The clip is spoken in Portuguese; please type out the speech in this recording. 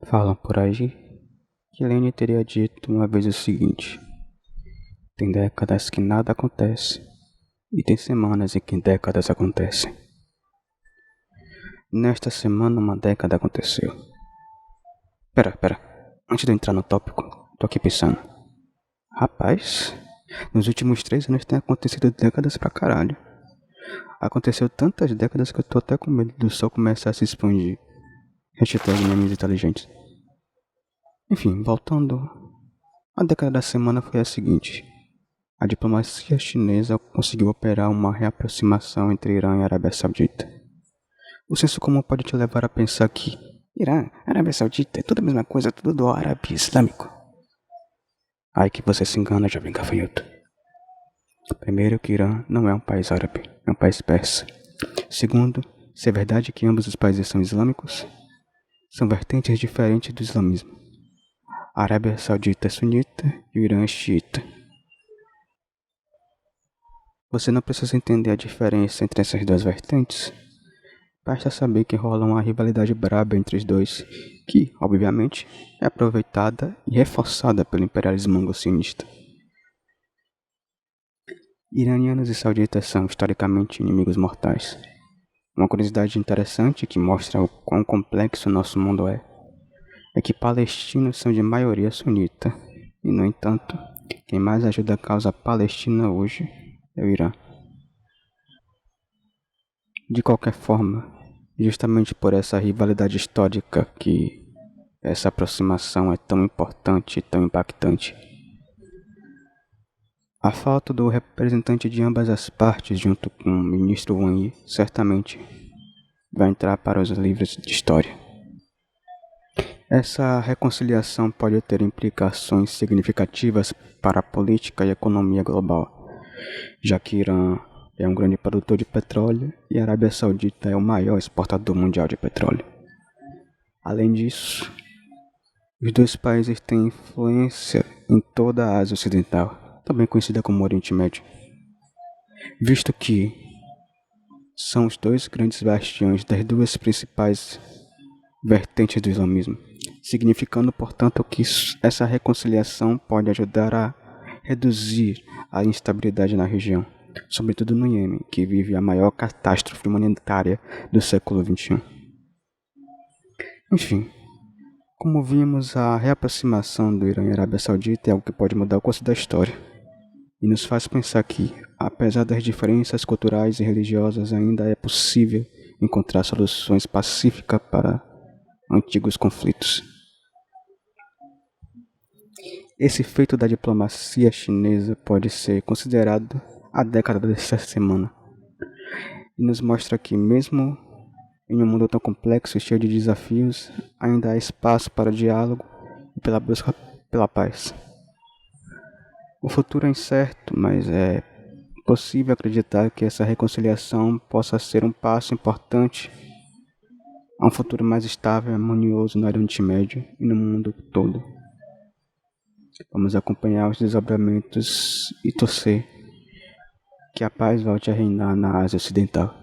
Falam por aí que Lenin teria dito uma vez o seguinte: tem décadas que nada acontece, e tem semanas em que décadas acontecem. Nesta semana uma década aconteceu. Pera, antes de eu entrar no tópico, tô aqui pensando. Rapaz, nos últimos 3 anos tem acontecido décadas pra caralho. Aconteceu tantas décadas que eu tô até com medo do sol começar a se expandir. Hashtag memes inteligentes. Enfim, voltando. A década da semana foi a seguinte: a diplomacia chinesa conseguiu operar uma reaproximação entre Irã e Arábia Saudita. O senso comum pode te levar a pensar que Irã, Arábia Saudita é tudo a mesma coisa, tudo do árabe islâmico. Ai que você se engana, jovem gafanhoto. Primeiro que Irã não é um país árabe, é um país persa. Segundo, se é verdade que ambos os países são islâmicos, são vertentes diferentes do islamismo. A Arábia Saudita é sunita e o Irã é xiita. Você não precisa entender a diferença entre essas duas vertentes. Basta saber que rola uma rivalidade braba entre os dois, que, obviamente, é aproveitada e reforçada pelo imperialismo anglo-sionista. Iranianos e sauditas são historicamente inimigos mortais. Uma curiosidade interessante que mostra o quão complexo nosso mundo é que palestinos são de maioria sunita, e no entanto, quem mais ajuda a causa palestina hoje é o Irã. De qualquer forma, justamente por essa rivalidade histórica que essa aproximação é tão importante e tão impactante. A falta do representante de ambas as partes junto com o ministro Wang Yi certamente vai entrar para os livros de história. Essa reconciliação pode ter implicações significativas para a política e economia global, já que Irã é um grande produtor de petróleo e a Arábia Saudita é o maior exportador mundial de petróleo. Além disso, os dois países têm influência em toda a Ásia Ocidental, também conhecida como Oriente Médio, visto que são os dois grandes bastiões das duas principais vertentes do islamismo, significando, portanto, que essa reconciliação pode ajudar a reduzir a instabilidade na região, sobretudo no Iêmen, que vive a maior catástrofe humanitária do século XXI. Enfim, como vimos, a reaproximação do Irã e Arábia Saudita é algo que pode mudar o curso da história, e nos faz pensar que, apesar das diferenças culturais e religiosas, ainda é possível encontrar soluções pacíficas para antigos conflitos. Esse feito da diplomacia chinesa pode ser considerado a década desta semana, e nos mostra que, mesmo em um mundo tão complexo e cheio de desafios, ainda há espaço para o diálogo e pela busca pela paz. O futuro é incerto, mas é possível acreditar que essa reconciliação possa ser um passo importante a um futuro mais estável e harmonioso no Oriente Médio e no mundo todo. Vamos acompanhar os desdobramentos e torcer que a paz volte a reinar na Ásia Ocidental.